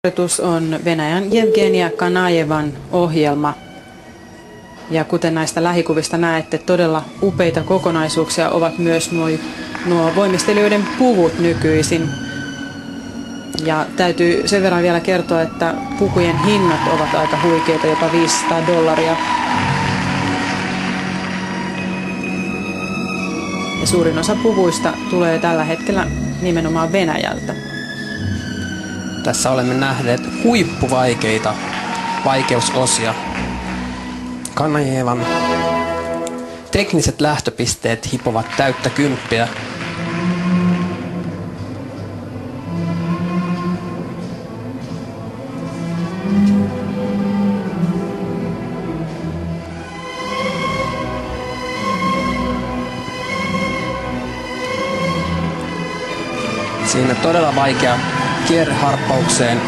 Harjoitus on Venäjän Jevgenia Kanajevan ohjelma. Ja kuten näistä lähikuvista näette, todella upeita kokonaisuuksia ovat myös nuo voimistelijoiden puvut nykyisin. Ja täytyy sen verran vielä kertoa, että pukujen hinnat ovat aika huikeita, jopa $500. Ja suurin osa puvuista tulee tällä hetkellä nimenomaan Venäjältä. Tässä olemme nähneet huippuvaikeita vaikeusosia. Kanajevan tekniset lähtöpisteet hipovat täyttä kymppiä. Siinä todella vaikea kierreharppaukseen,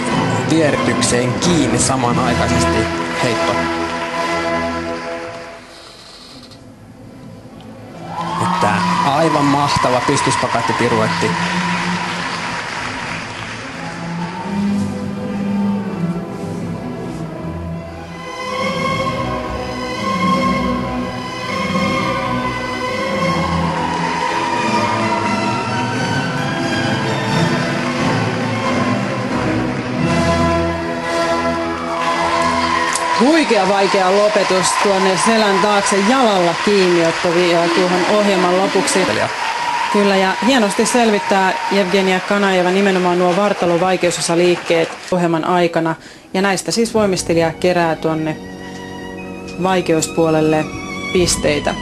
vieritykseen kiinni samanaikaisesti heitto. Että aivan mahtava pystyspakattipiruetti. Huikea vaikea lopetus tuonne selän taakse, jalalla kiinniotto vielä tuohon ohjelman lopuksi. Kyllä, ja hienosti selvittää Jevgenia Kanajeva nimenomaan nuo vartalon vaikeusosaliikkeet ohjelman aikana. Ja näistä siis voimistelija kerää tuonne vaikeuspuolelle pisteitä.